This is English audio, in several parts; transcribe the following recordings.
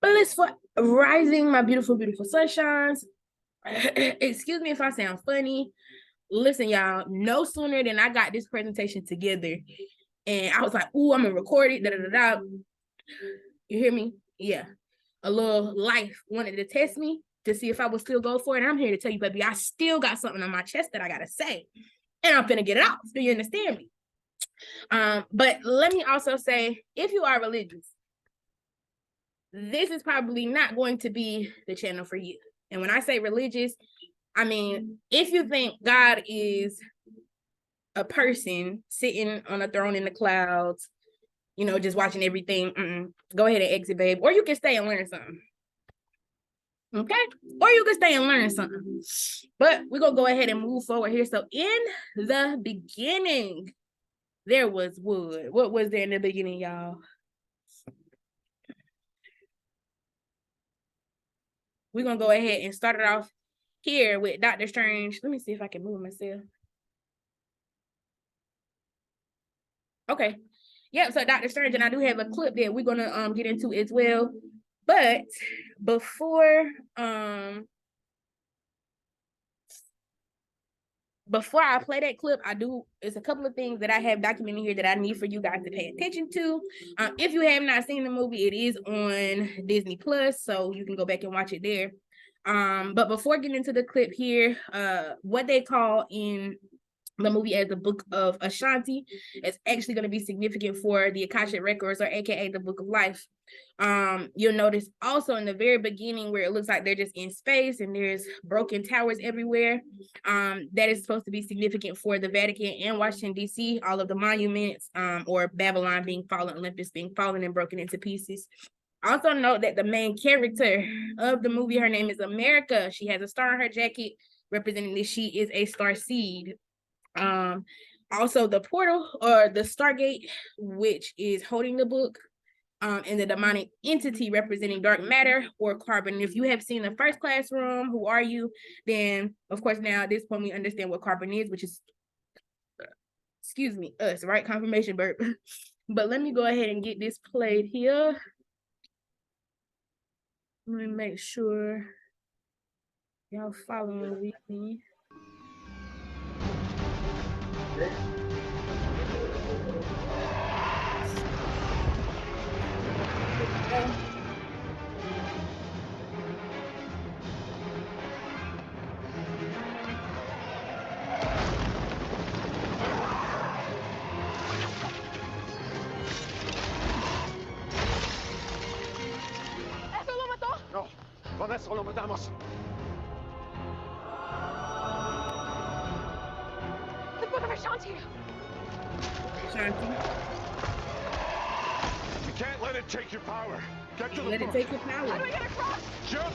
Blissful rising, my beautiful, beautiful sunshines. Excuse me if I sound funny. Listen, y'all, no sooner than I got this presentation together and I was like, ooh, I'm gonna record it. Da, da, da, da. You hear me? Yeah. A little life wanted to test me to see if I would still go for it. And I'm here to tell you, baby, I still got something on my chest that I gotta say. And I'm gonna get it off. Do you understand me? But let me also say, if you are religious, this is probably not going to be the channel for you. And when I say religious, I mean, if you think God is a person sitting on a throne in the clouds, you know, just watching everything, go ahead and exit, babe. Or you can stay and learn something. Okay? Or you can stay and learn something. But we're going to go ahead and move forward here. So in the beginning, there was wood. What was there in the beginning, y'all? We're going to go ahead and start it off here with Doctor Strange. Let me see if I can move myself. Okay. Yeah, so Doctor Strange, and I do have a clip that we're gonna get into as well. But before I play that clip, it's a couple of things that I have documented here that I need for you guys to pay attention to. If you have not seen the movie, it is on Disney Plus, so you can go back and watch it there. But before getting into the clip here, what they call in the movie as the Book of Ashanti is actually going to be significant for the Akashic Records, or AKA the Book of Life. You'll notice also in the very beginning where it looks like they're just in space and there's broken towers everywhere. That is supposed to be significant for the Vatican and Washington, D.C., all of the monuments, or Babylon being fallen, Olympus being fallen and broken into pieces. Also note that the main character of the movie, her name is America. She has a star on her jacket representing that she is a star seed. Also the portal, or the Stargate, which is holding the book, and the demonic entity representing dark matter or carbon. If you have seen the first classroom, Who Are You? Then of course now at this point we understand what carbon is, which is, excuse me, us, right? Confirmation burp. But let me go ahead and get this played here. Let me make sure y'all following with me. No, con eso lo matamos. The Book of Ashanti. Ashanti. You can't let it take your power. Get to the Let it book. take your power. How do I get across? Jump!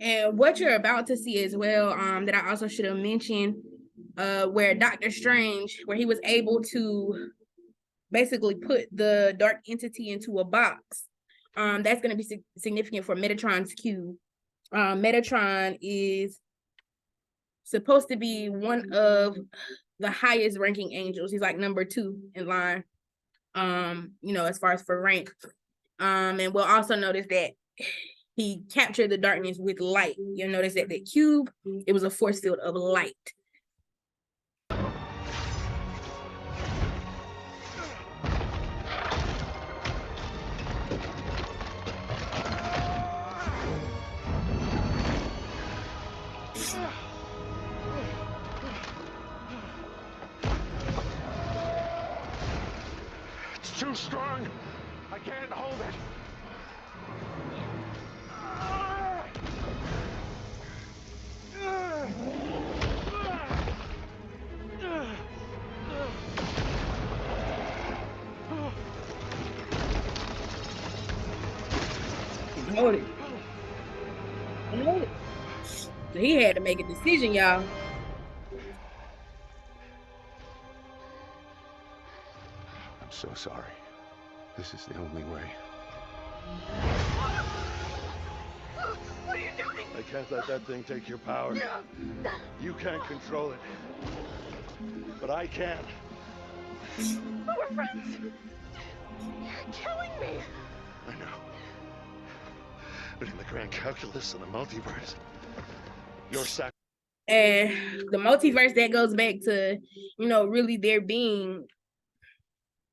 And what you're about to see as well, that I also should have mentioned, where Doctor Strange, where he was able to basically put the dark entity into a box. That's going to be significant for Metatron's cube. Metatron is supposed to be one of the highest ranking angels. He's like number 2 in line, you know, as far as for rank. And we'll also notice that he captured the darkness with light. You'll notice that the cube, it was a force field of light. It's too strong. I can't hold it. Hold it. Hold it. So he had to make a decision, y'all. I'm so sorry. This is the only way. What are you doing? I can't let that thing take your power. You can't control it. But I can. We're friends. You're killing me. I know. But in the grand calculus of the multiverse, your sacrifice. And the multiverse, that goes back to, you know, really there being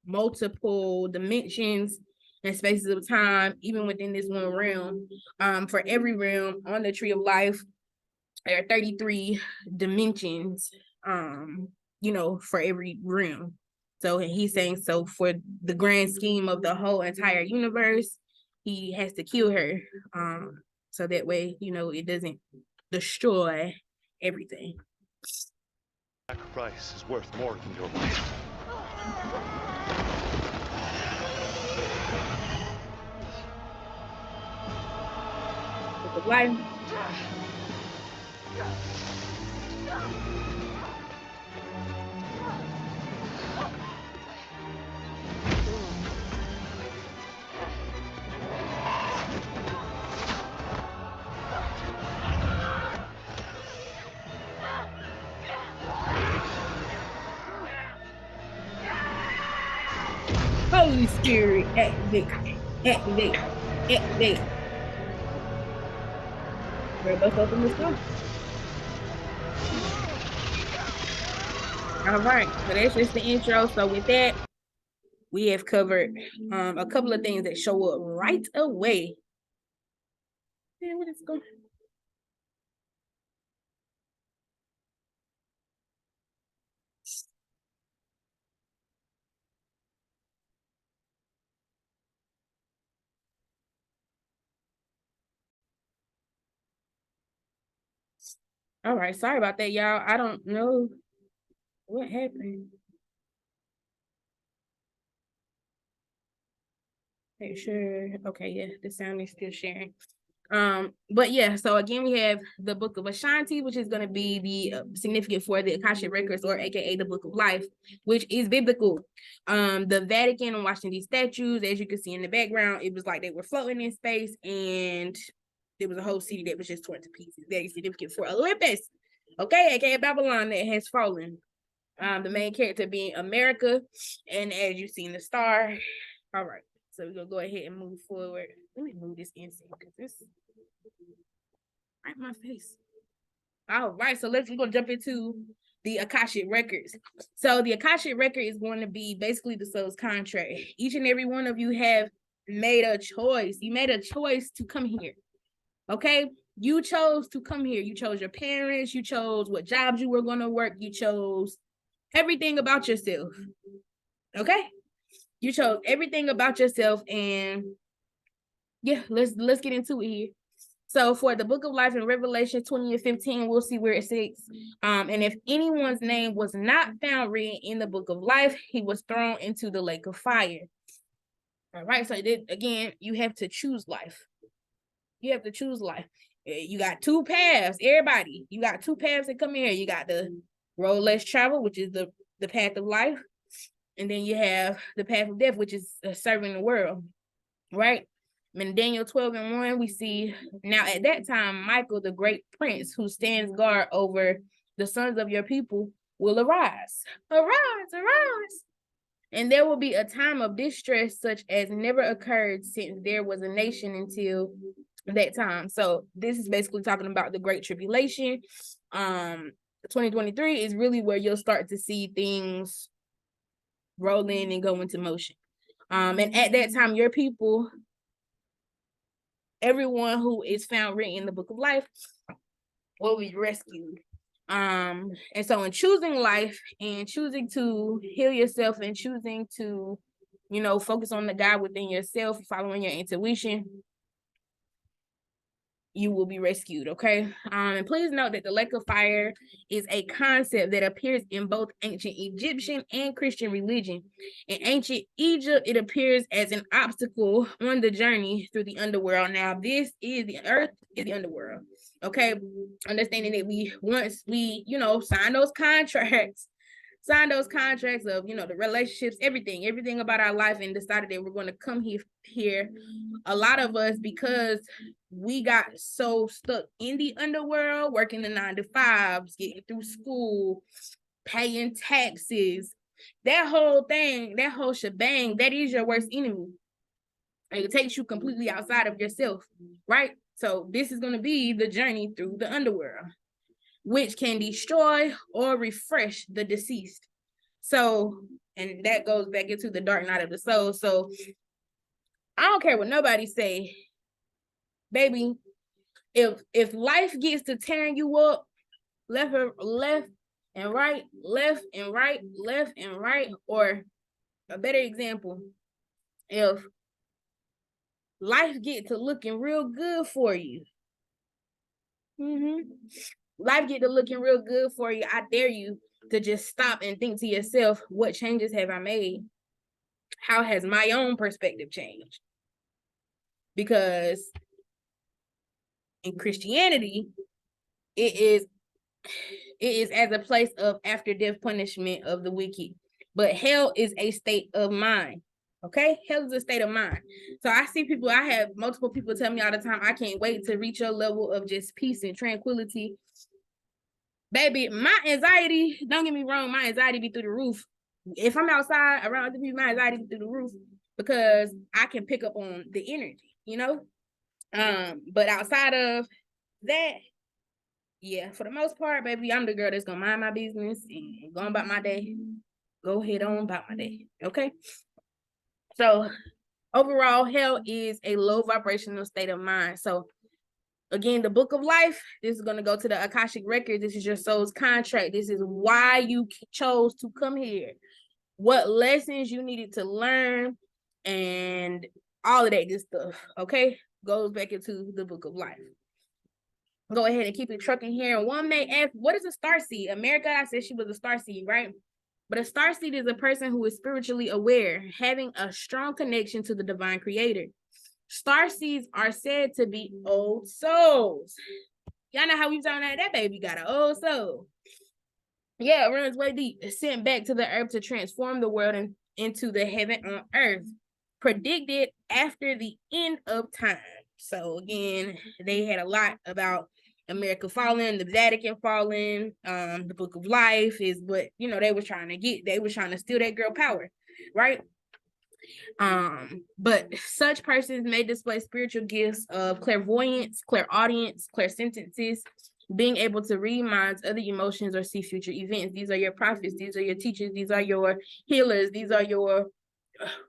multiple dimensions and spaces of time, even within this one realm. For every realm on the Tree of Life, there are 33 dimensions, you know, for every realm. So he's saying, so for the grand scheme of the whole entire universe, he has to kill her. So that way, you know, it doesn't destroy everything. Sacrifice is worth more than your life. With the life. Holy Spirit, activate, activate, activate. We're both open this door. All right, so that's just the intro. So with that, we have covered a couple of things that show up right away. Man, what is going on? All right, sorry about that, y'all. I don't know what happened. Make sure. Okay, yeah, the sound is still sharing. But yeah, so again, we have the Book of Ashanti, which is going to be the significant for the Akashic Records, or AKA the Book of Life, which is biblical. The Vatican and watching these statues, as you can see in the background, it was like they were floating in space, and there was a whole city that was just torn to pieces. Very significant for Olympus, okay, AKA Babylon, that has fallen. The main character being America, and as you see in the star. All right, so we're gonna go ahead and move forward. Let me move this inside because this right in my face. All right, so we're gonna jump into the Akashic Records. So the Akashic Record is going to be basically the soul's contract. Each and every one of you have made a choice. You made a choice to come here. Okay, you chose to come here. You chose your parents. You chose what jobs you were going to work. You chose everything about yourself. Okay, you chose everything about yourself, and yeah, let's get into it here. So for the Book of Life in Revelation 20 and 15, we'll see where it sits. And if anyone's name was not found written in the Book of Life, he was thrown into the lake of fire. All right, so again, you have to choose life. You have to choose life. You got two paths, everybody. You got two paths that come in here. You got the road less traveled, which is the path of life. And then you have the path of death, which is serving the world, right? In Daniel 12 and 1, we see, now at that time, Michael, the great prince who stands guard over the sons of your people, will arise. Arise, arise. And there will be a time of distress such as never occurred since there was a nation until that time. So this is basically talking about the Great Tribulation. 2023 is really where you'll start to see things roll in and go into motion. And at that time, your people, everyone who is found written in the Book of Life, will be rescued. And so in choosing life and choosing to heal yourself and choosing to, you know, focus on the God within yourself, following your intuition, you will be rescued, okay? And please note that the lake of fire is a concept that appears in both ancient Egyptian and Christian religion. In ancient Egypt, it appears as an obstacle on the journey through the underworld. Now, this is the earth, is the underworld, okay? Understanding that once we, sign those contracts of, the relationships, everything about our life, and decided that we're going to come here. A lot of us, because we got so stuck in the underworld, working the 9 to 5s, getting through school, paying taxes, that whole thing, that whole shebang, that is your worst enemy. And it takes you completely outside of yourself, right? So this is going to be the journey through the underworld, which can destroy or refresh the deceased. So, and that goes back into the dark night of the soul. So I don't care what nobody say, baby. If life gets to tearing you up, left and right, or a better example, if life get to looking real good for you, life get to looking real good for you, I dare you to just stop and think to yourself, what changes have I made? How has my own perspective changed? Because in Christianity, it is as a place of after death punishment of the wicked. But hell is a state of mind. Okay? Hell is a state of mind. So I have multiple people tell me all the time, I can't wait to reach your level of just peace and tranquility. Baby, my anxiety, don't get me wrong, my anxiety be through the roof. If I'm outside around other people, my anxiety be through the roof because I can pick up on the energy, But outside of that, yeah, for the most part, baby, I'm the girl that's gonna mind my business and go about my day. Go ahead on about my day, okay? So overall, hell is a low vibrational state of mind. So again, the book of life, this is going to go to the Akashic record. This is your soul's contract. This is why you chose to come here, what lessons you needed to learn, and all of that good stuff, okay? Goes back into the book of life. Go ahead and keep it trucking here. And one may ask, what is a starseed? America, I said she was a starseed, right? But a starseed is a person who is spiritually aware, having a strong connection to the divine creator. Starseeds are said to be old souls. Y'all know how we talking about that baby got an old soul. Yeah, it runs way deep. It's sent back to the earth to transform the world into the heaven on earth, predicted after the end of time. So again, they had a lot about America falling, the Vatican falling, the book of life is what, they were trying to get. They were trying to steal that girl power, right? But such persons may display spiritual gifts of clairvoyance, clairaudience, clairsentences, being able to read minds, other emotions, or see future events. These are your prophets, these are your teachers, these are your healers, these are your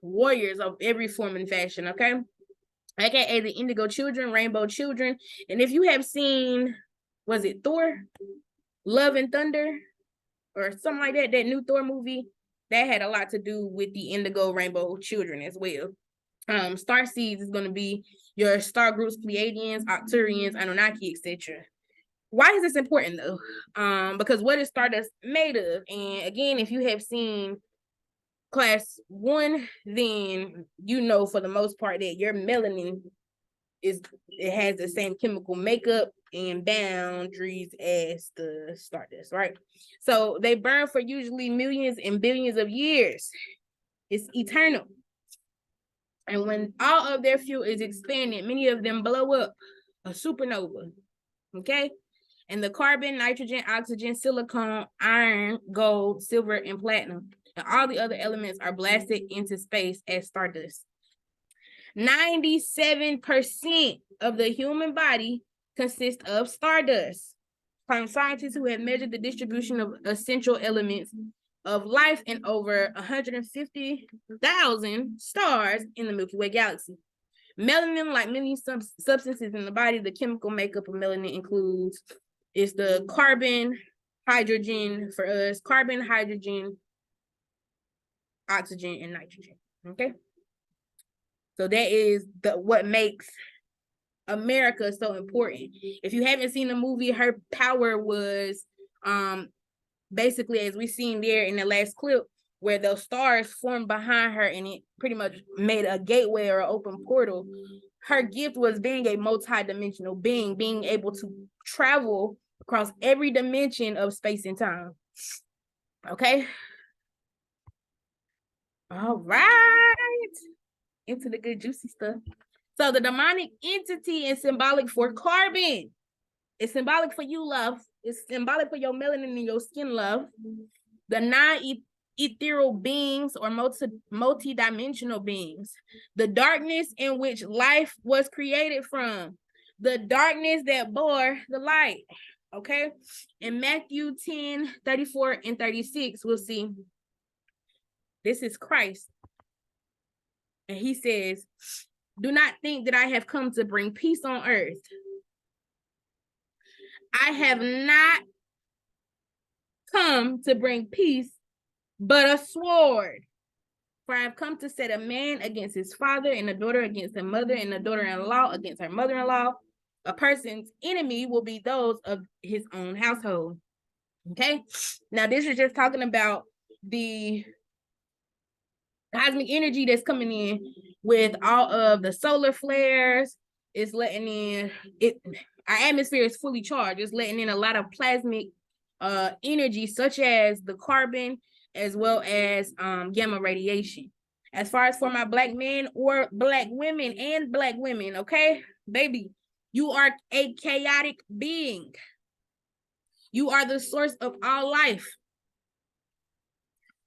warriors of every form and fashion, okay? AKA the Indigo Children, Rainbow Children. And if you have seen, was it Thor? Love and Thunder? Or something like that new Thor movie, that had a lot to do with the Indigo Rainbow Children as well. Starseeds is going to be your star groups, Pleiadians, Arcturians, Anunnaki, etc. Why is this important though? Because what is Stardust made of? And again, if you have seen class 1, then for the most part that your melanin it has the same chemical makeup and boundaries as the stardust, right? So they burn for usually millions and billions of years. It's eternal. And when all of their fuel is expanded, many of them blow up, a supernova, okay? And the carbon, nitrogen, oxygen, silicon, iron, gold, silver, and platinum, and all the other elements are blasted into space as stardust. 97% of the human body consists of stardust. From scientists who have measured the distribution of essential elements of life in over 150,000 stars in the Milky Way galaxy. Melanin, like many substances in the body, the chemical makeup of melanin includes is the carbon, hydrogen for us, carbon, hydrogen, oxygen, and nitrogen. Okay. So that is what makes America so important. If you haven't seen the movie, her power was basically, as we seen there in the last clip, where those stars formed behind her and it pretty much made a gateway or an open portal. Her gift was being a multi-dimensional being able to travel across every dimension of space and time. Okay. All right. Into the good juicy stuff. So the demonic entity is symbolic for carbon. It's symbolic for you, love. It's symbolic for your melanin and your skin, love. The non-ethereal beings or multi-dimensional beings. The darkness in which life was created from. The darkness that bore the light. Okay? In Matthew 10, 34 and 36, we'll see. This is Christ. And he says, do not think that I have come to bring peace on earth. I have not come to bring peace, but a sword. For I have come to set a man against his father, and a daughter against her mother, and a daughter-in-law against her mother-in-law. A person's enemy will be those of his own household. Okay? Now, this is just talking about the cosmic energy that's coming in with all of the solar flares. It's letting in our atmosphere is fully charged. It's letting in a lot of plasmic energy, such as the carbon as well as gamma radiation. As far as for my Black men or Black women and Black women, okay, baby, you are a chaotic being. You are the source of all life.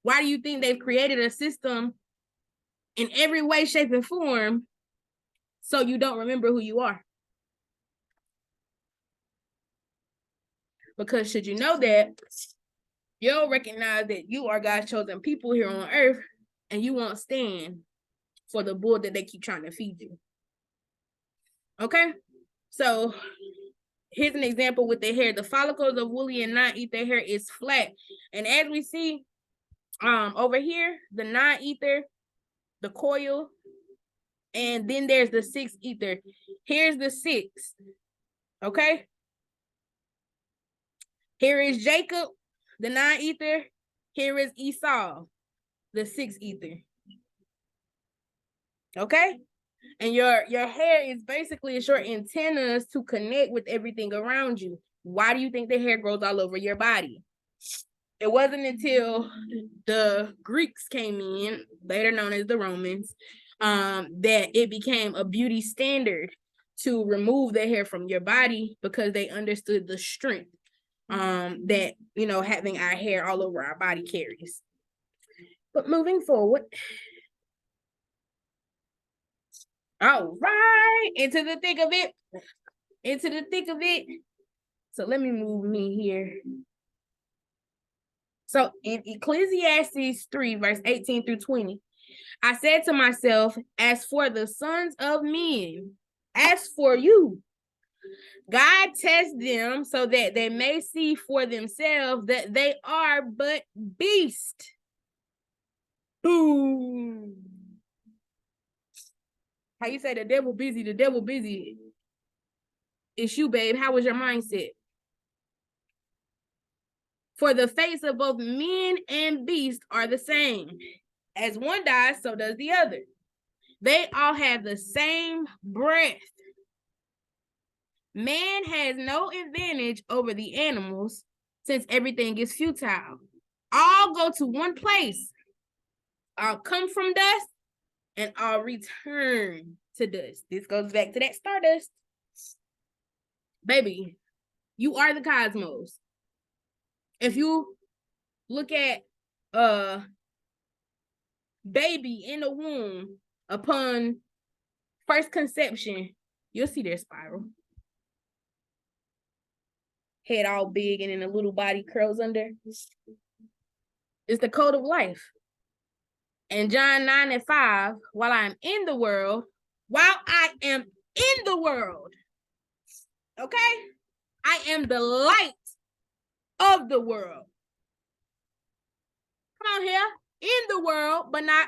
Why do you think they've created a system in every way, shape, and form so you don't remember who you are? Because should you know that, you'll recognize that you are God's chosen people here on earth, and you won't stand for the bull that they keep trying to feed you. Okay? So here's an example with the hair. The follicles of woolly and non-ether hair is flat. And as we see over here, the non-ether, the coil, and then there's the 6 ether. Here's the 6. Okay? Here is Jacob, the 9 ether. Here is Esau, the 6 ether. Okay? And your hair is basically your antennas to connect with everything around you. Why do you think the hair grows all over your body? It wasn't until the Greeks came in, later known as the Romans, that it became a beauty standard to remove the hair from your body, because they understood the strength that, you know, having our hair all over our body carries. But moving forward, all right, into the thick of it. So let me move me here. So in Ecclesiastes 3, verse 18 through 20, I said to myself, as for the sons of men, as for you, God tests them so that they may see for themselves that they are but beasts. Boom. How you say the devil busy? The devil busy. It's you, babe. How was your mindset? For the fates of both men and beasts are the same. As one dies, so does the other. They all have the same breath. Man has no advantage over the animals, since everything is futile. All go to one place. All come from dust, and all return to dust. This goes back to that stardust. Baby, you are the cosmos. If you look at baby in the womb upon first conception, you'll see their spiral. Head all big and then the little body curls under. It's the code of life. And John 9 and 5, while I am in the world, okay? I am the light of the world. Come on here. In the world, but not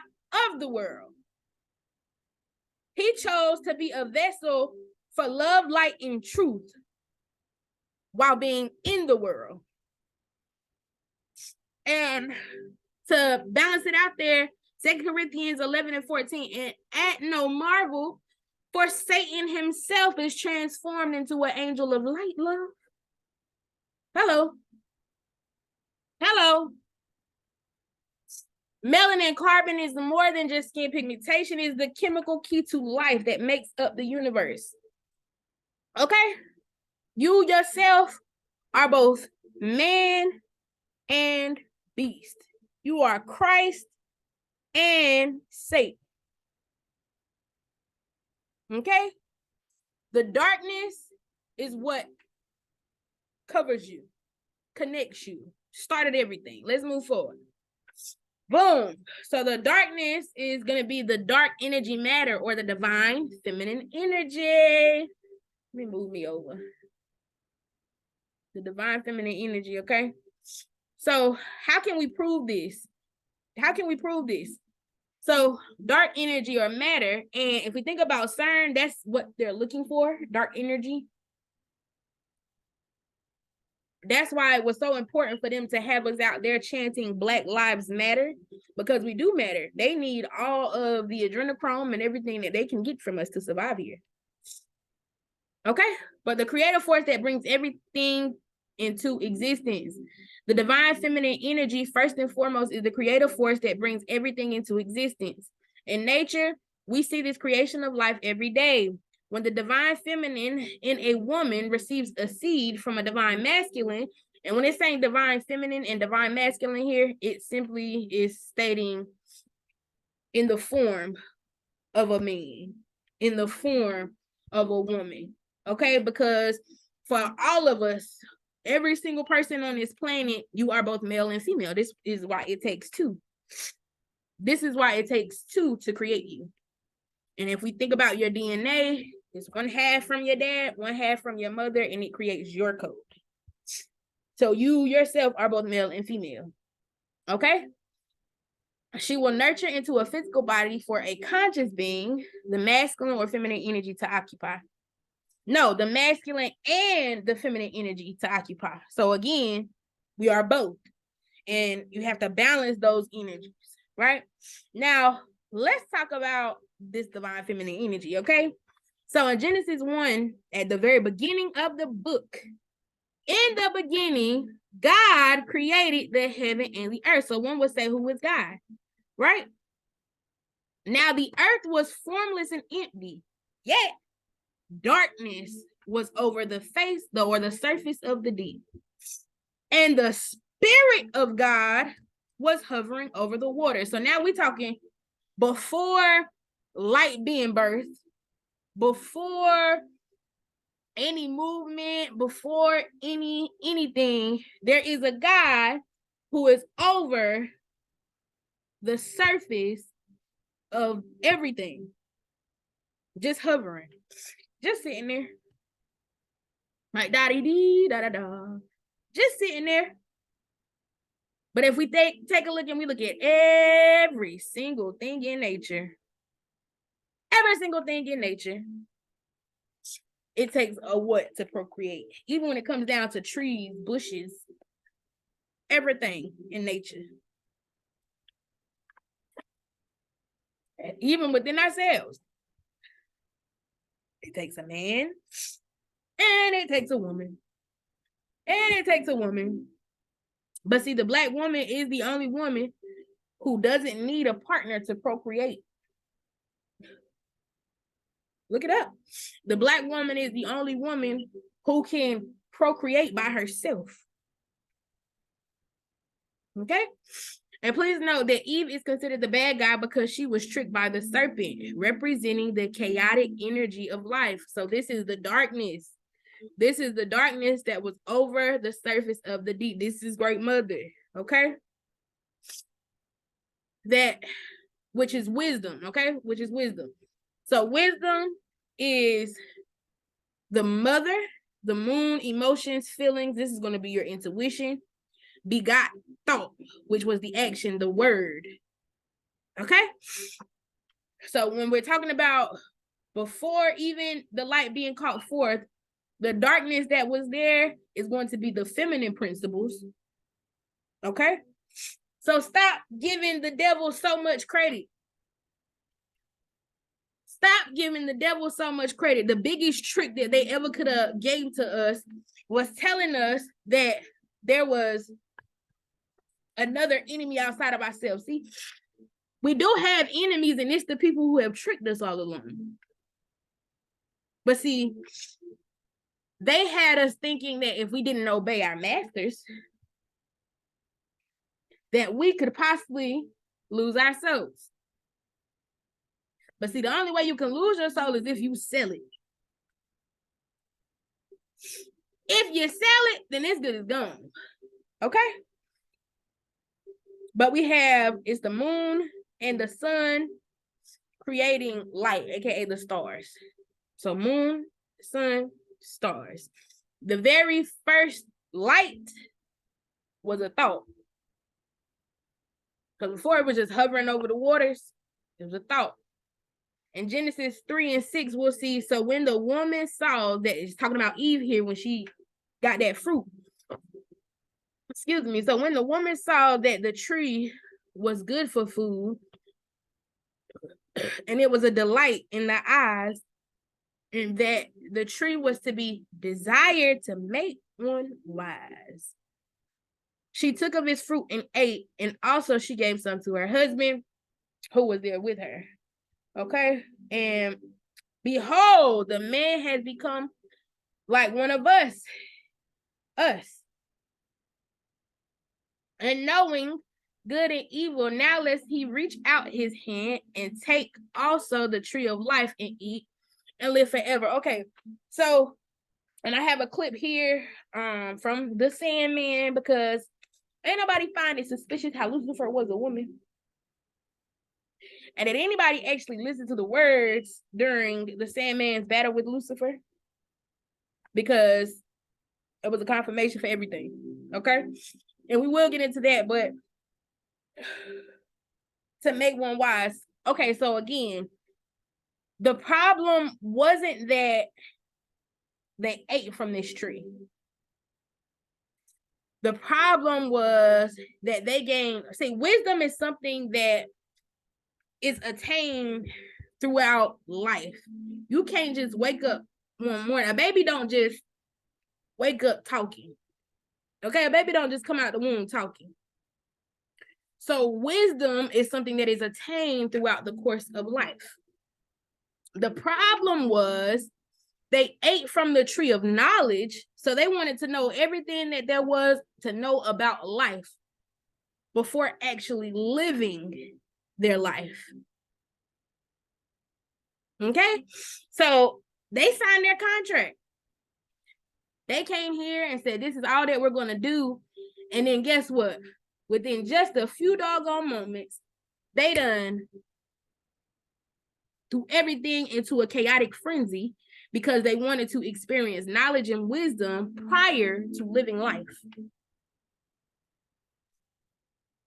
of the world. He chose to be a vessel for love, light, and truth while being in the world. And to balance it out there, 2 Corinthians 11:14, and at no marvel, for Satan himself is transformed into an angel of light, love. Hello. Hello. Melanin carbon is more than just skin pigmentation, is the chemical key to life that makes up the universe. Okay? You yourself are both man and beast. You are Christ and Satan. Okay? The darkness is what covers you, connects you, started everything. Let's move forward. Boom. So the darkness is going to be the dark energy matter, or the divine feminine energy. Let me move me over. The divine feminine energy, okay? So how can we prove this? How can we prove this? So dark energy or matter, and if we think about CERN, that's what they're looking for, dark energy. That's why it was so important for them to have us out there chanting Black Lives Matter, because we do matter. They need all of the adrenochrome and everything that they can get from us to survive here. Okay? But the creative force that brings everything into existence, the divine feminine energy, first and foremost, is the creative force that brings everything into existence. In nature, we see this creation of life every day. When the divine feminine in a woman receives a seed from a divine masculine, and when it's saying divine feminine and divine masculine here, it simply is stating in the form of a man, in the form of a woman. Okay? Because for all of us, every single person on this planet, you are both male and female. This is why it takes two. This is why it takes two to create you. And if we think about your DNA, it's 1/2 from your dad, 1/2 from your mother, and it creates your code. So you yourself are both male and female. Okay? She will nurture into a physical body for a conscious being, the masculine or feminine energy to occupy. No, the masculine and the feminine energy to occupy. So again, we are both. And you have to balance those energies, right? Now, let's talk about this divine feminine energy, okay? So in Genesis 1, at the very beginning of the book, in the beginning, God created the heaven and the earth. So one would say, who is God, right? Now the earth was formless and empty, yet darkness was over the face, or the surface of the deep. And the Spirit of God was hovering over the water. So now we're talking before light being birthed, before any movement, before anything, there is a God who is over the surface of everything, just hovering, just sitting there, like da-dee-dee, da-da-da, just sitting there. But if we take a look and we look at every single thing in nature, it takes a what to procreate. Even when it comes down to trees, bushes, everything in nature. Even within ourselves, it takes a man and it takes a woman. And it takes a woman. But see, the Black woman is the only woman who doesn't need a partner to procreate. Look it up. The Black woman is the only woman who can procreate by herself. Okay? And please note that Eve is considered the bad guy because she was tricked by the serpent, representing the chaotic energy of life. So this is the darkness. This is the darkness that was over the surface of the deep. This is Great Mother, okay? That, which is wisdom, okay? Which is wisdom. So wisdom is the mother, the moon, emotions, feelings. This is going to be your intuition. Begot thought, which was the action, the word, okay? So when we're talking about before even the light being called forth, the darkness that was there is going to be the feminine principles. Okay? So stop giving the devil so much credit. Stop giving the devil so much credit. The biggest trick that they ever could have gave to us was telling us that there was another enemy outside of ourselves. See, we do have enemies, and it's the people who have tricked us all along. But see, they had us thinking that if we didn't obey our masters, that we could possibly lose our souls. But see, the only way you can lose your soul is if you sell it. If you sell it, then it's good as gone. Okay? But we have, it's the moon and the sun creating light, aka the stars. So moon, sun, stars. The very first light was a thought. Because before it was just hovering over the waters, it was a thought. In Genesis 3 and 6, we'll see, so when the woman saw that, it's talking about Eve here when she got that fruit. Excuse me. So when the woman saw that the tree was good for food, and it was a delight in the eyes, and that the tree was to be desired to make one wise, she took of its fruit and ate, and also she gave some to her husband who was there with her. Okay? And behold, the man has become like one of us. And knowing good and evil, now lest he reach out his hand and take also the tree of life and eat and live forever. Okay, so, and I have a clip here from the Sandman, because ain't nobody find it suspicious how Lucifer was a woman. And did anybody actually listen to the words during the Sandman's battle with Lucifer? Because it was a confirmation for everything. Okay? And we will get into that, but to make one wise. Okay, so again, the problem wasn't that they ate from this tree. The problem was that they gained, see, wisdom is something that is attained throughout life. You can't just wake up one morning. A baby don't just wake up talking. Okay, a baby don't just come out the womb talking. So wisdom is something that is attained throughout the course of life. The problem was they ate from the tree of knowledge, so they wanted to know everything that there was to know about life before actually living their life. Okay? So they signed their contract. They came here and said, this is all that we're going to do. And then guess what? Within just a few doggone moments, they done threw everything into a chaotic frenzy because they wanted to experience knowledge and wisdom prior to living life.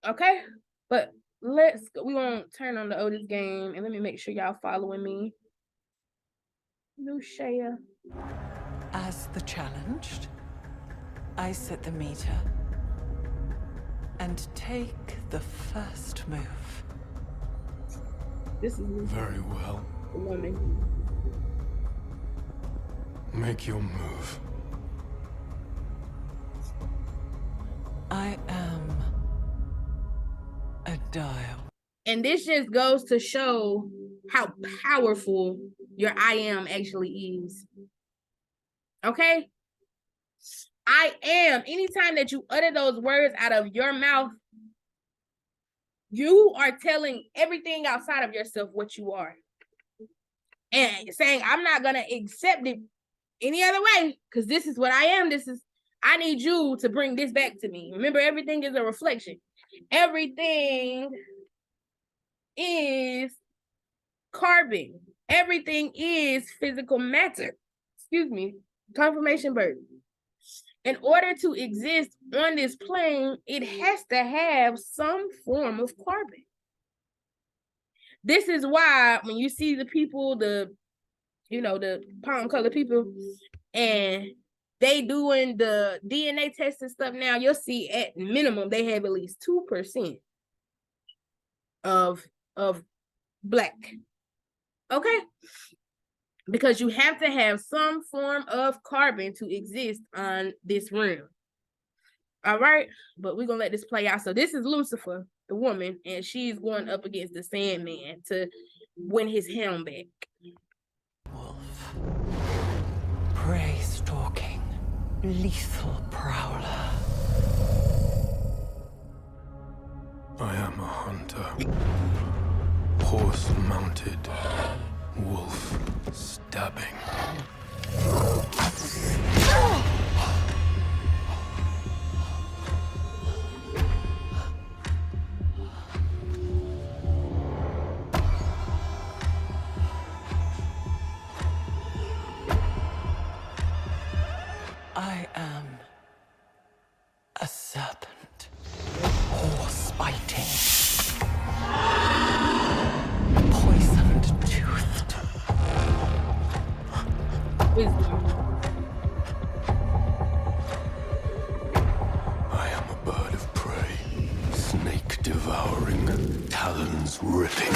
Okay? But we won't turn on the oldest game, and let me make sure y'all following me. Lucia. As the challenged, I set the meter and take the first move. This is very well. The woman. Make your move. I am a dial. And this just goes to show how powerful your I am actually is. Okay? I am. Anytime that you utter those words out of your mouth, you are telling everything outside of yourself what you are. And saying, I'm not going to accept it any other way, because this is what I am. I need you to bring this back to me. Remember, everything is a reflection. Everything is carbon. Everything is physical matter. Excuse me. Confirmation burden. In order to exist on this plane, it has to have some form of carbon. This is why when you see the people, the the palm color people, and they doing the DNA test and stuff now. You'll see at minimum they have at least 2% of black. Okay, because you have to have some form of carbon to exist on this realm. All right, but we're gonna let this play out. So this is Lucifer, the woman, and she's going up against the Sandman to win his helm back. Wolf. Prey stalking. Lethal prowler. I am a hunter. Horse-mounted. Wolf stabbing. I am a serpent. Horse biting. Poisoned toothed. Wisdom. I am a bird of prey. Snake devouring. Talons ripping.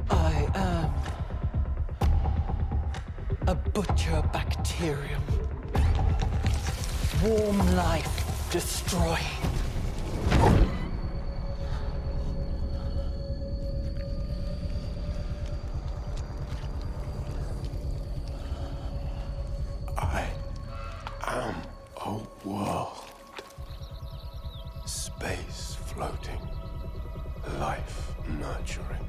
I am a butcher bacterium. Warm life destroying. I am a world. Space floating. Life nurturing.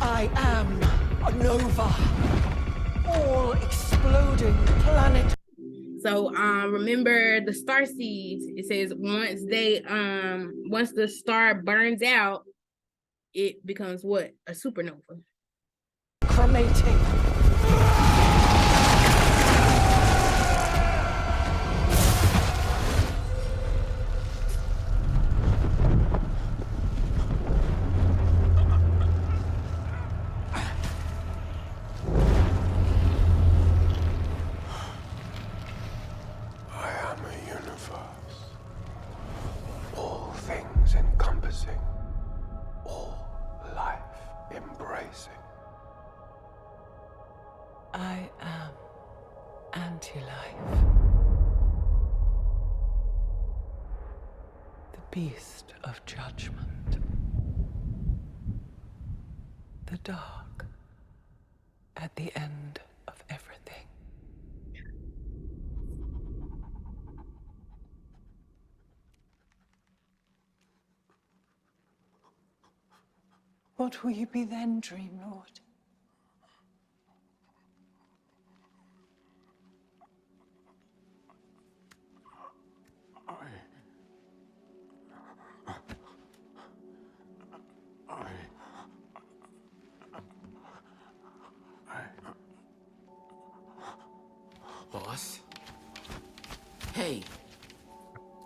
I am a nova. All exploding planet. So remember the star seeds. It says once the star burns out, it becomes what? A supernova. Cremating. I am a universe. All things encompassing. All life embracing. I am anti-life. The beast of judgment. The dark at the end of everything. What will you be then, Dream Lord? Boss? Hey.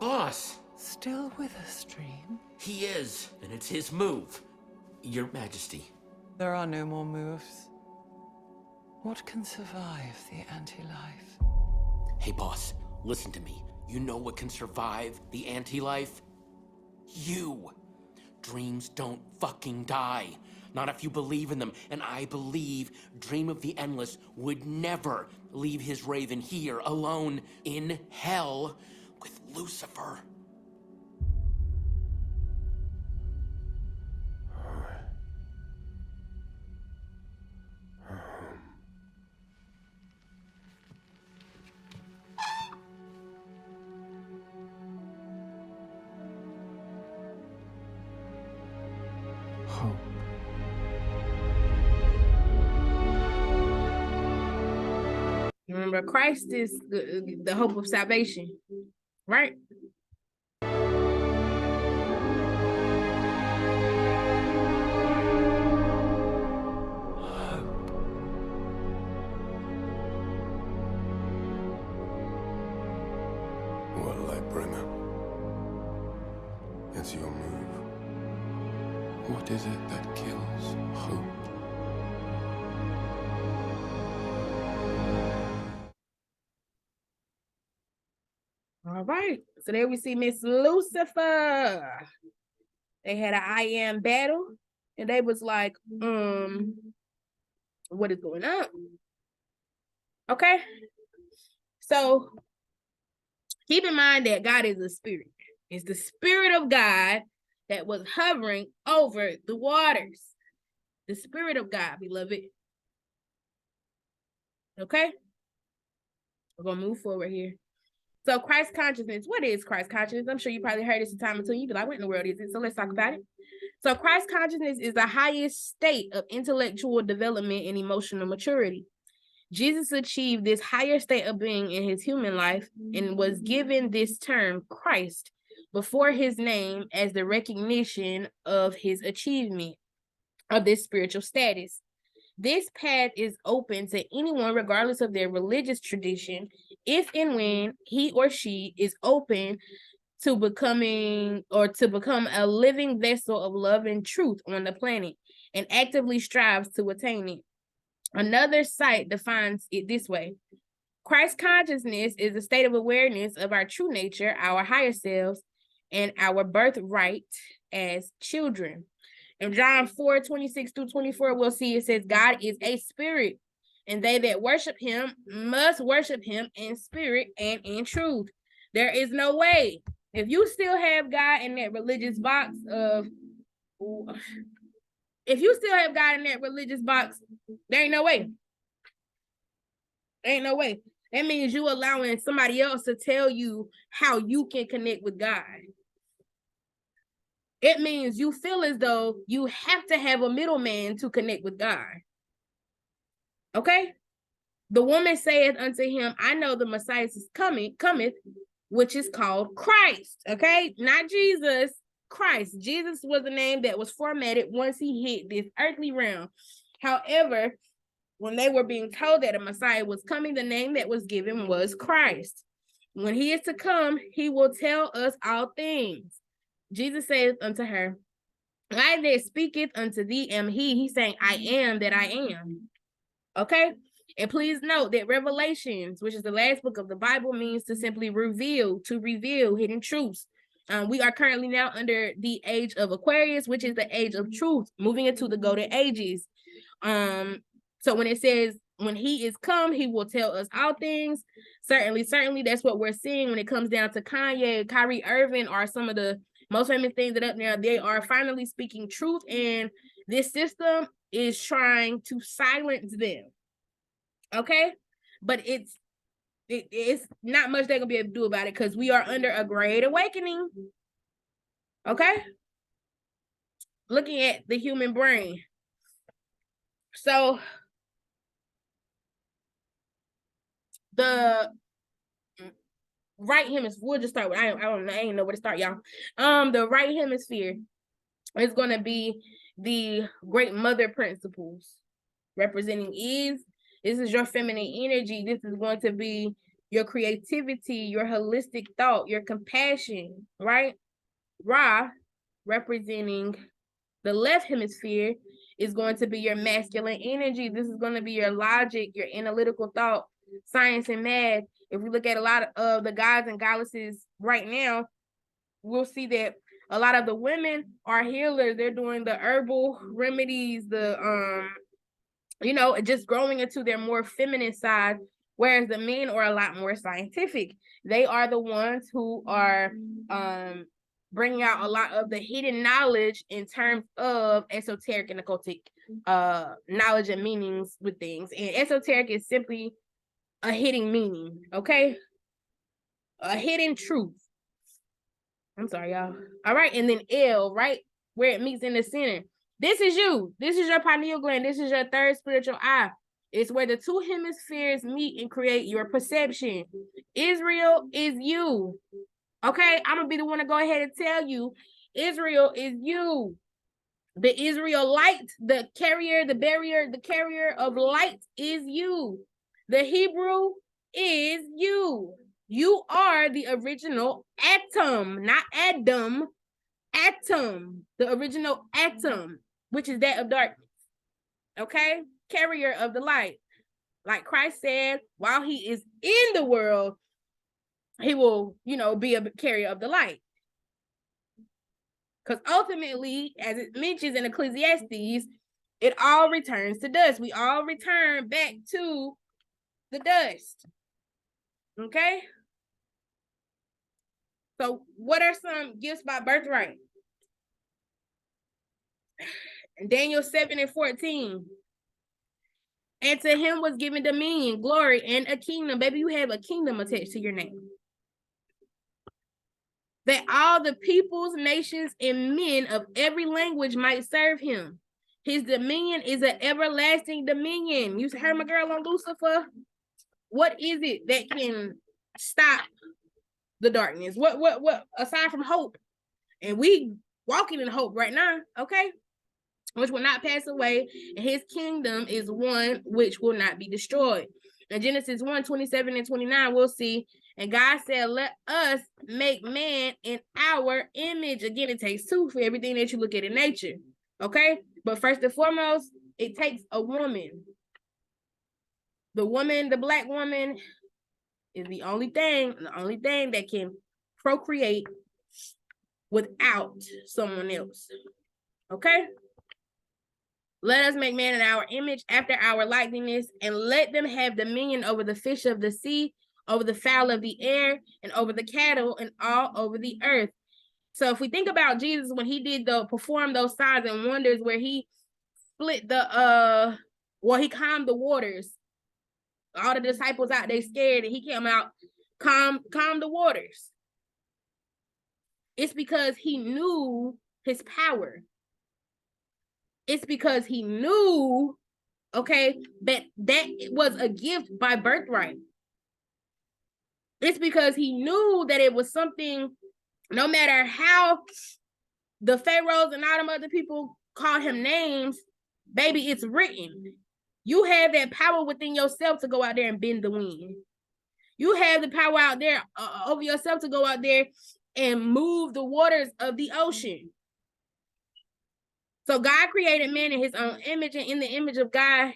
Boss! Still with us, Dream? He is, and it's his move. Your Majesty. There are no more moves. What can survive the anti-life? Hey, boss, listen to me. You know what can survive the anti-life? You! Dreams don't fucking die. Not if you believe in them. And I believe Dream of the Endless would never leave his Raven here alone in hell with Lucifer. Hope. Remember, Christ is the hope of salvation, right? what, Lightbringer? It's your move. What is it that kills hope? All right. So there we see Miss Lucifer. They had an I am battle, and they was like, what is going on? Okay. So keep in mind that God is a spirit. It's the spirit of God that was hovering over the waters. The spirit of God, beloved. Okay? We're going to move forward here. So Christ consciousness, what is Christ consciousness? I'm sure you probably heard this a time or two. You be like, what in the world is it? So let's talk about it. So Christ consciousness is the highest state of intellectual development and emotional maturity. Jesus achieved this higher state of being in his human life and was given this term Christ before his name as the recognition of his achievement of this spiritual status. This path is open to anyone regardless of their religious tradition if and when he or she is open to become a living vessel of love and truth on the planet and actively strives to attain it. Another site defines it this way. Christ consciousness is a state of awareness of our true nature, our higher selves, and our birthright as children. In John 4:26-24, we'll see it says, God is a spirit, and they that worship him must worship him in spirit and in truth. There is no way. If you still have God in that religious box, there ain't no way. There ain't no way. That means you allowing somebody else to tell you how you can connect with God. It means you feel as though you have to have a middleman to connect with God. Okay? The woman saith unto him, I know the Messiah is cometh, which is called Christ. Okay? Not Jesus, Christ. Jesus was a name that was formatted once he hit this earthly realm. However, when they were being told that a Messiah was coming, the name that was given was Christ. When he is to come, he will tell us all things. Jesus saith unto her, I that speaketh unto thee am he. He's saying, I am that I am. Okay? And please note that Revelations, which is the last book of the Bible, means to simply reveal hidden truths. We are currently now under the age of Aquarius, which is the age of truth, moving into the golden ages. So when it says, when he is come, he will tell us all things. Certainly, that's what we're seeing when it comes down to Kanye, Kyrie Irving are some of the most famous things that up now. They are finally speaking truth, and this system is trying to silence them. Okay? But it's not much they're gonna be able to do about it because we are under a great awakening. Okay? Looking at the human brain. So the right hemisphere, we'll just start with, I ain't know where to start, y'all. The right hemisphere is going to be the great mother principles, representing this is your feminine energy. This is going to be your creativity, your holistic thought, your compassion, right? Ra, representing the left hemisphere, is going to be your masculine energy. This is going to be your logic, your analytical thought, science and math. If we look at a lot of the gods and goddesses right now, we'll see that a lot of the women are healers. They're doing the herbal remedies, just growing into their more feminine side, whereas the men are a lot more scientific. They are the ones who are bringing out a lot of the hidden knowledge in terms of esoteric and occultic knowledge and meanings with things. And esoteric is simply a hidden meaning, okay? A hidden truth. I'm sorry, y'all. All right, and then L, right? Where it meets in the center. This is you. This is your pineal gland. This is your third spiritual eye. It's where the two hemispheres meet and create your perception. Israel is you. Okay, I'm going to be the one to go ahead and tell you, Israel is you. The Israelite, the carrier of light is you. The Hebrew is you. You are the original atom, not Adam. Atom, the original atom, which is that of darkness. Okay? Carrier of the light. Like Christ said, while he is in the world, he will, be a carrier of the light. Because ultimately, as it mentions in Ecclesiastes, it all returns to dust. We all return back to the dust. Okay? So what are some gifts by birthright? Daniel 7:14. And to him was given dominion, glory, and a kingdom. Baby, you have a kingdom attached to your name. That all the peoples, nations, and men of every language might serve him. His dominion is an everlasting dominion. You heard my girl on Lucifer? What is it that can stop the darkness? What aside from hope? And we walking in hope right now, okay? Which will not pass away, and his kingdom is one which will not be destroyed. In Genesis 1:27-29, we'll see, and God said, let us make man in our image. Again, it takes two for everything that you look at in nature, okay? But first and foremost, it takes a woman. The woman, the Black woman, is the only thing that can procreate without someone else, okay? Let us make man in our image, after our likeness, and let them have dominion over the fish of the sea, over the fowl of the air, and over the cattle, and all over the earth. So if we think about Jesus when he did perform those signs and wonders, where he split he calmed the waters. All the disciples out, they scared, and he came out, calm the waters. It's because he knew his power. It's because he knew, okay, that was a gift by birthright. It's because he knew that it was something, no matter how the pharaohs and all them other people called him names, baby, it's written. You have that power within yourself to go out there and bend the wind. You have the power out there over yourself to go out there and move the waters of the ocean. So God created man in his own image, and in the image of God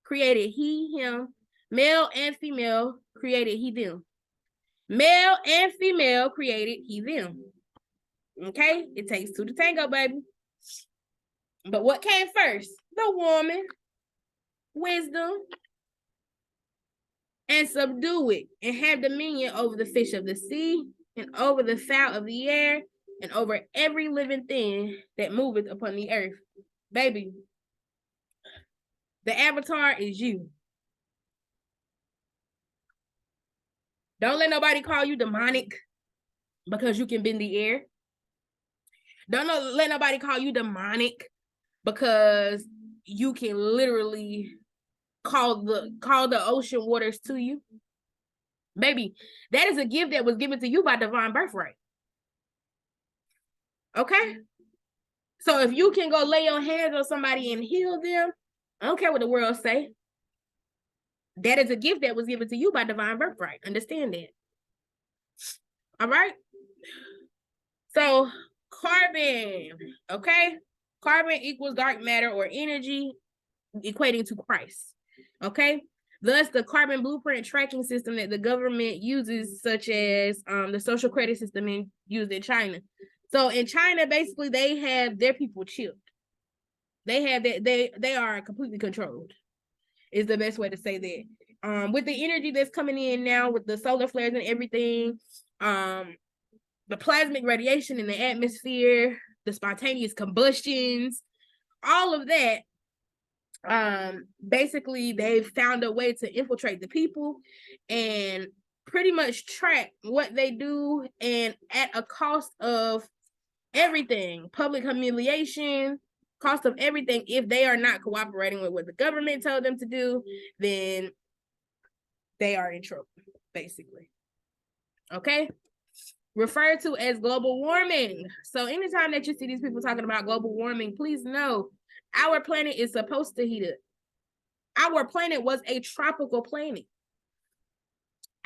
created he, him, male and female created he, them. Male and female created he, them. Okay? It takes two to tango, baby. But what came first? The woman, wisdom, and subdue it, and have dominion over the fish of the sea, and over the fowl of the air, and over every living thing that moveth upon the earth. Baby, the avatar is you. Don't let nobody call you demonic because you can bend the air. Don't let nobody call you demonic because you can literally call the ocean waters to you. Baby, that is a gift that was given to you by divine birthright. Okay? So if you can go lay your hands on somebody and heal them, I don't care what the world say. That is a gift that was given to you by divine birthright. Understand that. All right? So carbon, okay? Carbon equals dark matter or energy, equating to Christ, okay? Thus, the carbon blueprint tracking system that the government uses, such as the social credit system used in China. So in China, basically, they have their people chipped. They have that they are completely controlled, is the best way to say that. With the energy that's coming in now, with the solar flares and everything, the plasmic radiation in the atmosphere, the spontaneous combustions, all of that, basically they've found a way to infiltrate the people and pretty much track what they do, and at a cost of everything, public humiliation, cost of everything. If they are not cooperating with what the government told them to do, then they are in trouble, basically. Okay? Referred to as global warming. So anytime that you see these people talking about global warming, please know our planet is supposed to heat up. Our planet was a tropical planet.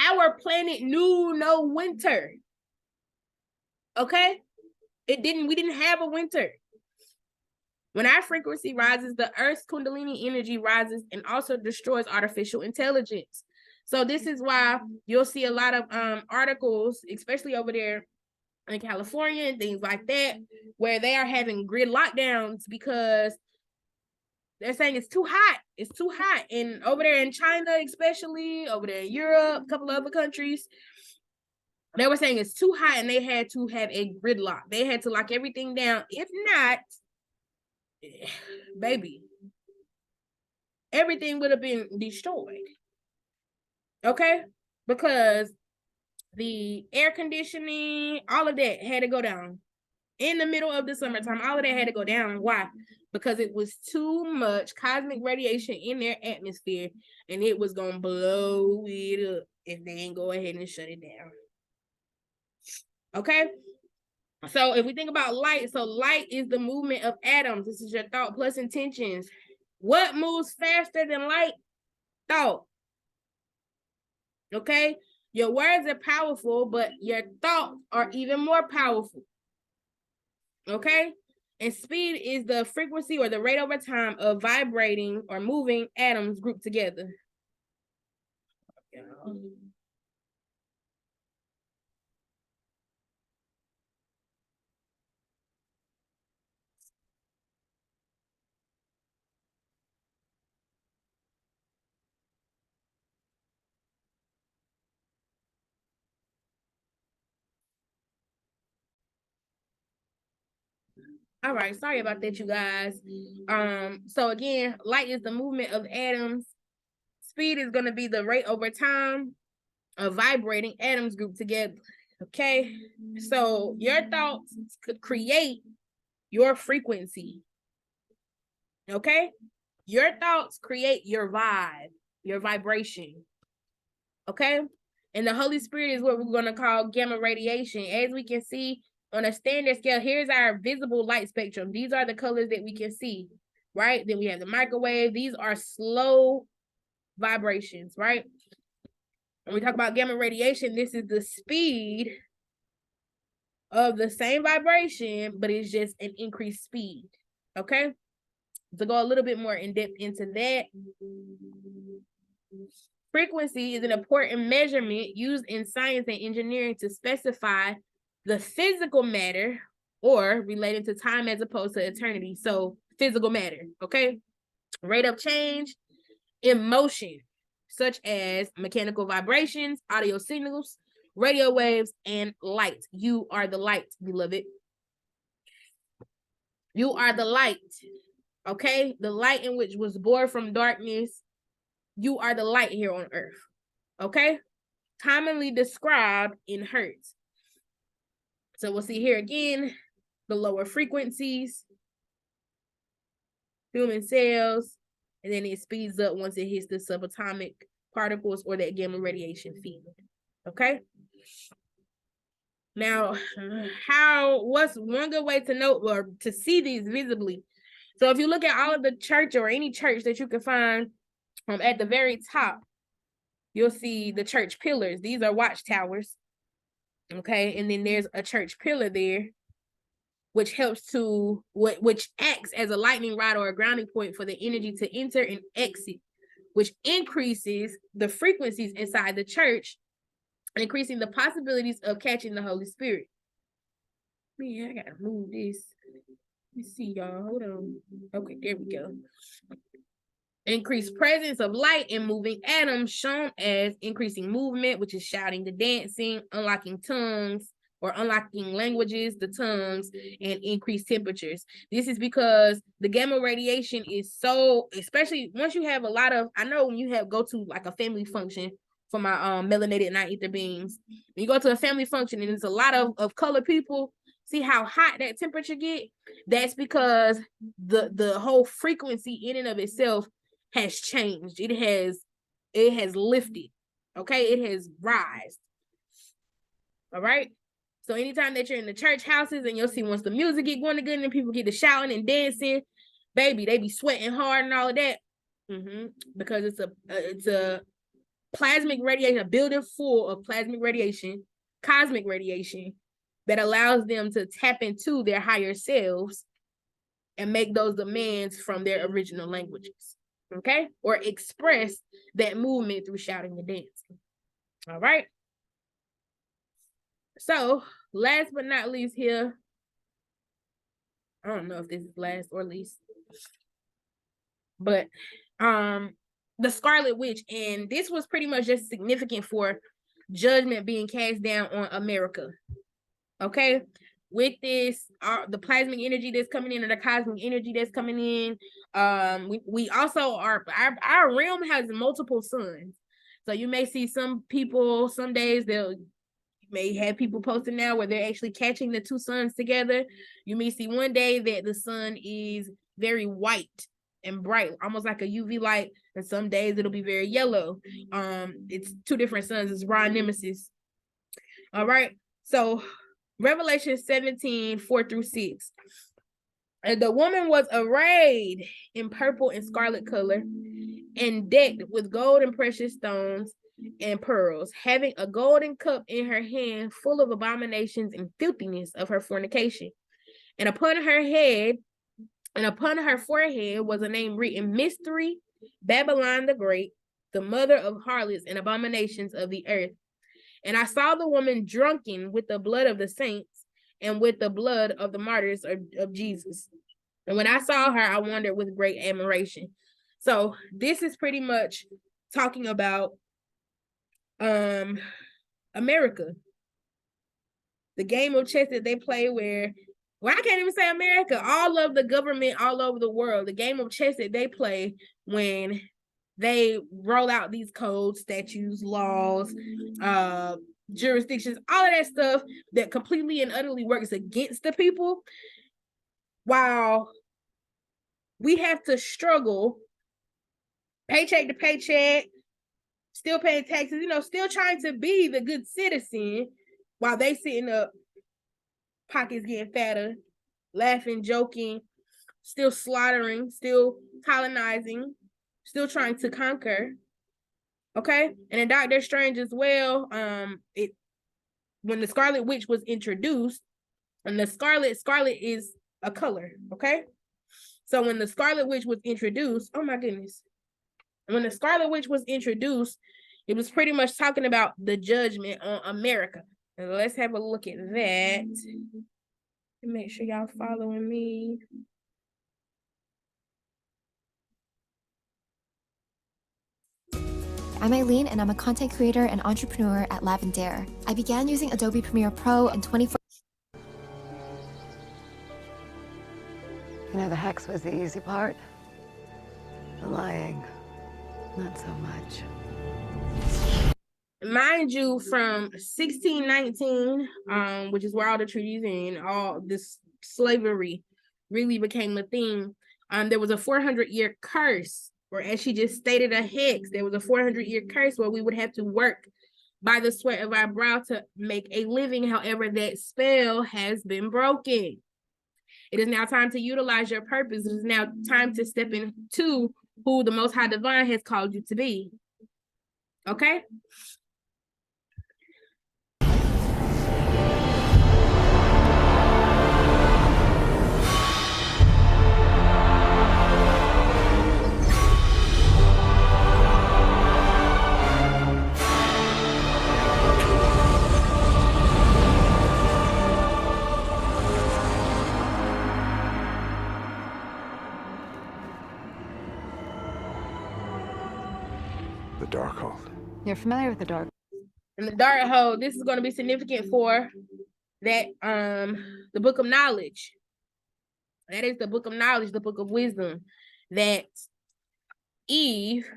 Our planet knew no winter. Okay? We didn't have a winter. When our frequency rises, the Earth's Kundalini energy rises and also destroys artificial intelligence. So this is why you'll see a lot of articles, especially over there in California and things like that, where they are having grid lockdowns because they're saying it's too hot. It's too hot. And over there in China, especially, over there in Europe, a couple of other countries, they were saying it's too hot and they had to have a gridlock. They had to lock everything down. If not, baby, everything would have been destroyed. Okay? Because the air conditioning, all of that had to go down. In the middle of the summertime, all of that had to go down. Why? Because it was too much cosmic radiation in their atmosphere and it was going to blow it up if they ain't go ahead and shut it down. Okay? So if we think about light, so light is the movement of atoms. This is your thought plus intentions. What moves faster than light? Thought. Okay? Your words are powerful, but your thoughts are even more powerful. Okay? And speed is the frequency or the rate over time of vibrating or moving atoms grouped together. All right, sorry about that, you guys. So again, light is the movement of atoms. Speed is going to be the rate over time of vibrating atoms grouped together. Okay, so your thoughts could create your frequency. Okay, your thoughts create your vibe, your vibration. Okay, and the Holy Spirit is what we're going to call gamma radiation. As we can see on a standard scale, here's our visible light spectrum. These are the colors that we can see, right? Then we have the microwave. These are slow vibrations, right? When we talk about gamma radiation, this is the speed of the same vibration, but it's just an increased speed. Okay? To go a little bit more in depth into that, frequency is an important measurement used in science and engineering to specify the physical matter or related to time as opposed to eternity. So physical matter, okay? Rate of change in motion, such as mechanical vibrations, audio signals, radio waves, and light. You are the light, beloved. You are the light, okay? The light in which was born from darkness. You are the light here on earth, okay? Commonly described in hertz. So we'll see here again, the lower frequencies, human cells, and then it speeds up once it hits the subatomic particles or that gamma radiation field. Okay? Now, what's one good way to know or to see these visibly? So if you look at all of the church or any church that you can find at the very top, you'll see the church pillars. These are watchtowers. Okay, and then there's a church pillar there, which helps to which acts as a lightning rod or a grounding point for the energy to enter and exit, which increases the frequencies inside the church, increasing the possibilities of catching the Holy Spirit. Man, I gotta move this. Let's see, y'all. Hold on. Okay, there we go. Increased presence of light in moving atoms shown as increasing movement, which is shouting to dancing, unlocking tongues or unlocking languages, the tongues, and increased temperatures. This is because the gamma radiation is so, especially once you have a lot of, I know when you go to like a family function for my melanated night ether beings, when you go to a family function and there's a lot of colored people, see how hot that temperature get? That's because the whole frequency in and of itself has changed. It has lifted. Okay, it has rised. All right. So anytime that you're in the church houses and you'll see once the music get going good and people get to shouting and dancing, baby, they be sweating hard and all of that. Because it's a plasmic radiation, a building full of plasmic radiation, cosmic radiation, that allows them to tap into their higher selves and make those demands from their original languages, okay? Or express that movement through shouting and dancing, all right? So, last but not least here, I don't know if this is last or least, but the Scarlet Witch, and this was pretty much just significant for judgment being cast down on America, okay? With this, the plasmic energy that's coming in, or the cosmic energy that's coming in, we also are, our realm has multiple suns. So you may see some people, some days you may have people posting now where they're actually catching the two suns together. You may see one day that the sun is very white and bright, almost like a UV light, and some days it'll be very yellow. It's two different suns. It's Ra Nemesis. All right. So Revelation 17:4-6. And the woman was arrayed in purple and scarlet color, and decked with gold and precious stones and pearls, having a golden cup in her hand full of abominations and filthiness of her fornication. And upon her head and upon her forehead was a name written, Mystery, Babylon the Great, the mother of harlots and abominations of the earth. And I saw the woman drunken with the blood of the saints and with the blood of the martyrs of Jesus. And when I saw her, I wondered with great admiration. So this is pretty much talking about America. The game of chess that they play where, well, I can't even say America, all of the government all over the world, the game of chess that they play when they roll out these codes, statutes, laws, jurisdictions, all of that stuff that completely and utterly works against the people, while we have to struggle paycheck to paycheck, still paying taxes, still trying to be the good citizen, while they sitting up, pockets getting fatter, laughing, joking, still slaughtering, still colonizing, still trying to conquer. Okay, and in Doctor Strange as well, when the Scarlet Witch was introduced, and the scarlet is a color, okay? So when the Scarlet Witch was introduced, oh my goodness. When the Scarlet Witch was introduced, it was pretty much talking about the judgment on America. And let's have a look at that. Make sure y'all following me. I'm Eileen, and I'm a content creator and entrepreneur at Lavender. I began using Adobe Premiere Pro in 2014. The hex was the easy part. The lying, not so much. Mind you, from 1619, which is where all the treaties and all this slavery really became a thing, there was a 400-year curse, or as she just stated, a hex. There was a 400-year curse where we would have to work by the sweat of our brow to make a living. However, that spell has been broken. It is now time to utilize your purpose. It is now time to step into who the Most High Divine has called you to be. Okay? The Darkhold. You're familiar with the Dark? And the Darkhold, this is going to be significant for that, the book of knowledge. That is the book of knowledge, the book of wisdom that Eve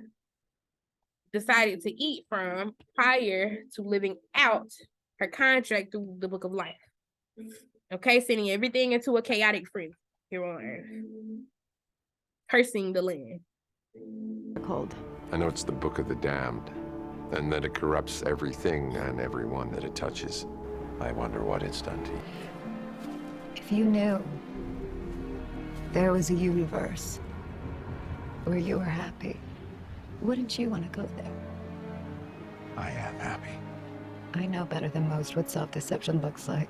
decided to eat from prior to living out her contract through the book of life. Okay, sending everything into a chaotic frenzy here on earth, cursing the land. Cold. I know it's the Book of the Damned, and that it corrupts everything and everyone that it touches. I wonder what it's done to you. If you knew there was a universe where you were happy, wouldn't you want to go there? I am happy. I know better than most what self-deception looks like.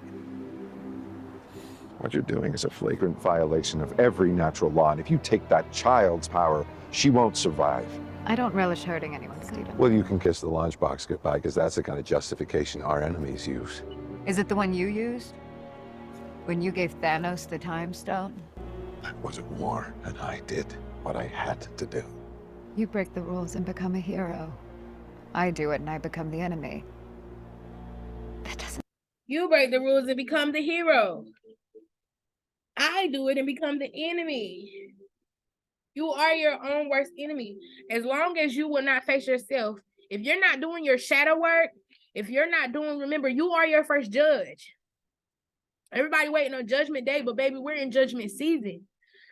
What you're doing is a flagrant violation of every natural law, and if you take that child's power, she won't survive. I don't relish hurting anyone, Stephen. Well, you can kiss the lunchbox goodbye, because that's the kind of justification our enemies use. Is it the one you used? When you gave Thanos the Time Stone? That was a war, and I did what I had to do. You break the rules and become a hero. I do it and I become the enemy. That doesn't... You break the rules and become the hero. I do it and become the enemy. You are your own worst enemy. As long as you will not face yourself, if you're not doing your shadow work, if you're not doing, remember, you are your first judge. Everybody waiting on Judgment Day, but baby, we're in Judgment season.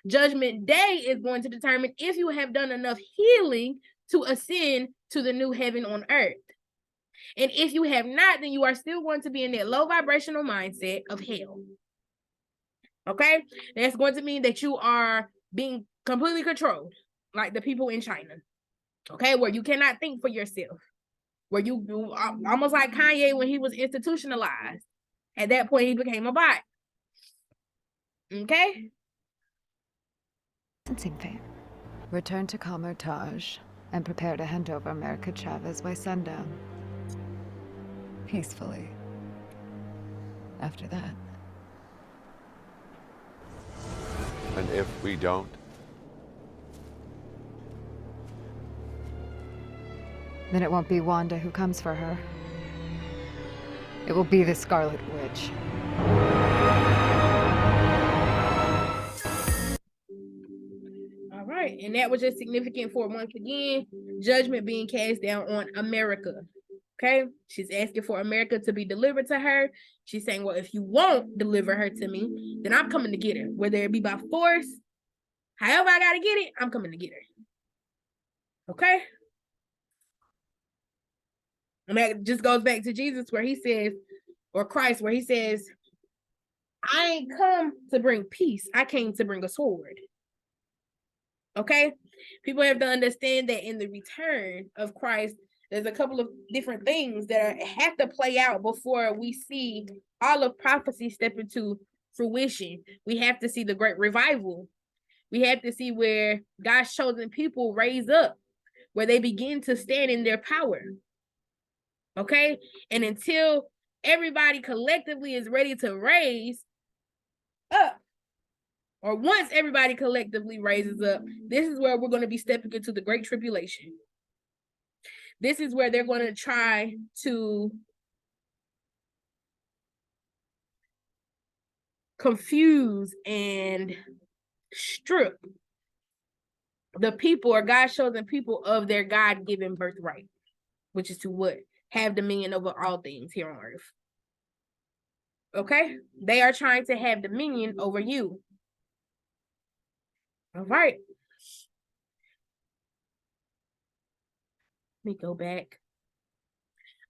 Judgment Day is going to determine if you have done enough healing to ascend to the new heaven on earth. And if you have not, then you are still going to be in that low vibrational mindset of hell. Okay? That's going to mean that you are being completely controlled, like the people in China. Okay? Where you cannot think for yourself. Where you almost like Kanye when he was institutionalized. At that point, he became a bot. Okay? Fan. Return to Comertage and prepare to hand over America Chavez by sundown. Peacefully. After that. And if we don't? Then it won't be Wanda who comes for her. It will be the Scarlet Witch. All right, and that was just significant for, once again, judgment being cast down on America. Okay, she's asking for America to be delivered to her. She's saying, well, if you won't deliver her to me, then I'm coming to get her, whether it be by force, however I gotta get it, I'm coming to get her. Okay, and that just goes back to Jesus, where he says, or Christ, where he says, I ain't come to bring peace, I came to bring a sword. Okay, people have to understand that in the return of Christ, there's a couple of different things that have to play out before we see all of prophecy step into fruition. We have to see the great revival. We have to see where God's chosen people raise up, where they begin to stand in their power. Okay, and until everybody collectively is ready to raise up, or once everybody collectively raises up, this is where we're going to be stepping into the Great Tribulation. This is where they're going to try to confuse and strip the people, or God's chosen people, of their God-given birthright, which is to what? Have dominion over all things here on earth. Okay? They are trying to have dominion over you. All right. Let me go back.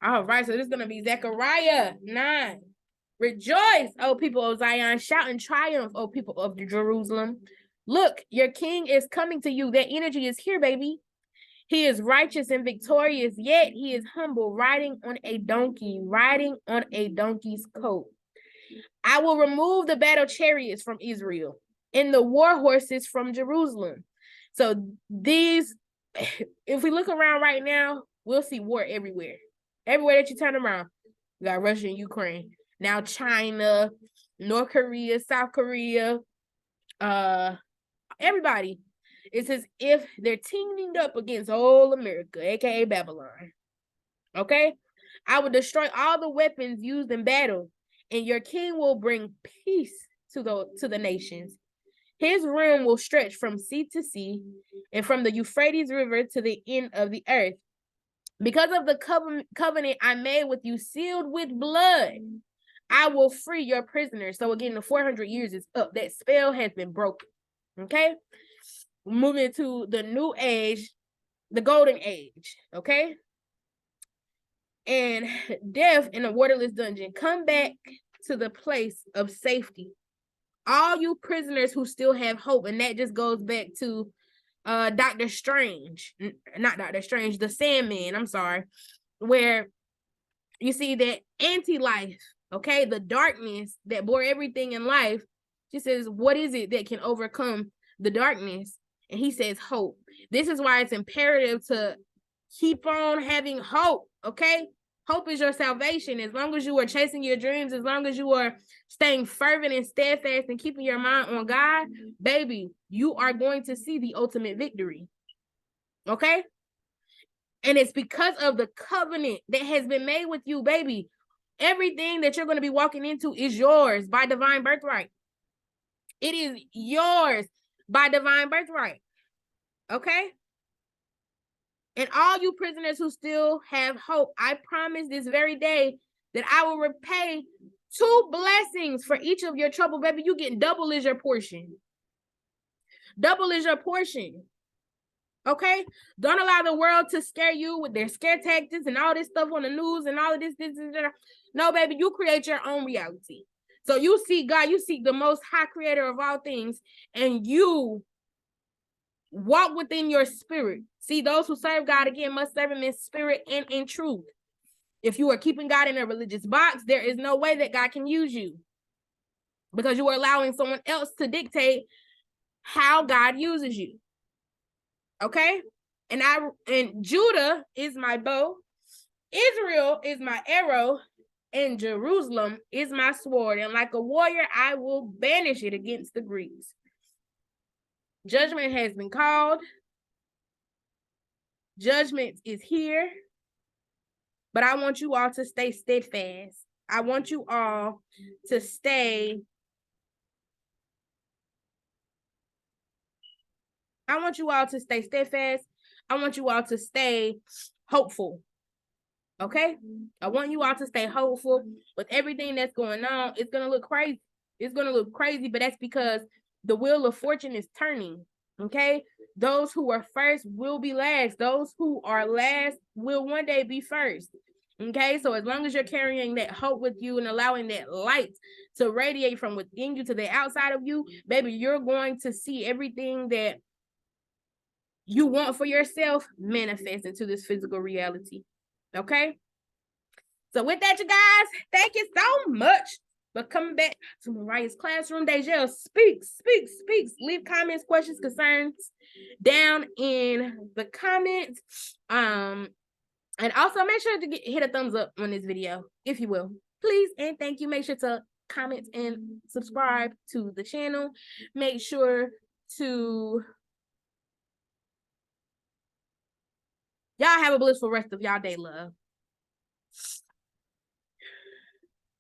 All right, so this is going to be Zechariah 9. Rejoice, O people of Zion. Shout in triumph, O people of Jerusalem. Look, your king is coming to you. That energy is here, baby. He is righteous and victorious, yet he is humble, riding on a donkey, riding on a donkey's coat. I will remove the battle chariots from Israel and the war horses from Jerusalem. So these, if we look around right now, we'll see war everywhere. Everywhere that you turn around, you got Russia and Ukraine. Now China, North Korea, South Korea, everybody. It's as if they're teaming up against all America, aka Babylon. Okay? I will destroy all the weapons used in battle, and your king will bring peace to the nations. His realm will stretch from sea to sea, and from the Euphrates River to the end of the earth. Because of the covenant I made with you, sealed with blood, I will free your prisoners. So again, the 400 years is up. That spell has been broken. Okay? Moving to the new age, the golden age. Okay? And death in a waterless dungeon. Come back to the place of safety. All you prisoners who still have hope. And that just goes back to Doctor Strange. Not Doctor Strange, the Sandman. I'm sorry. where you see that anti-life, okay, the darkness that bore everything in life. She says, what is it that can overcome the darkness? And he says, hope. This is why it's imperative to keep on having hope, okay? Hope is your salvation. As long as you are chasing your dreams, as long as you are staying fervent and steadfast and keeping your mind on God, baby, you are going to see the ultimate victory, okay? And it's because of the covenant that has been made with you, baby. Everything that you're going to be walking into is yours by divine birthright. It is yours by divine birthright. Okay? And all you prisoners who still have hope, I promise this very day that I will repay 2 blessings for each of your trouble, baby. You get double is your portion. Double is your portion. Okay? Don't allow the world to scare you with their scare tactics and all this stuff on the news and all of this. No, baby, you create your own reality. So you seek God, you seek the most high creator of all things, and you walk within your spirit. See, those who serve God, again, must serve him in spirit and in truth. If you are keeping God in a religious box, there is no way that God can use you, because you are allowing someone else to dictate how God uses you. Okay? And Judah is my bow, Israel is my arrow, and Jerusalem is my sword. And like a warrior, I will banish it against the Greeks. Judgment has been called. Judgment is here. But I want you all to stay steadfast. I want you all to stay. I want you all to stay steadfast. I want you all to stay hopeful. Okay? I want you all to stay hopeful. With everything that's going on, it's going to look crazy. It's going to look crazy, but that's because the wheel of fortune is turning. Okay? Those who are first will be last. Those who are last will one day be first. Okay? So as long as you're carrying that hope with you and allowing that light to radiate from within you to the outside of you, baby, you're going to see everything that you want for yourself manifest into this physical reality. Okay? So with that, you guys, thank you so much for coming back to Mariah's Classroom. Dejel speaks. Leave comments, questions, concerns down in the comments. And also make sure to hit a thumbs up on this video, if you will. Please and thank you. Make sure to comment and subscribe to the channel. Make sure to... Y'all have a blissful rest of y'all day, love.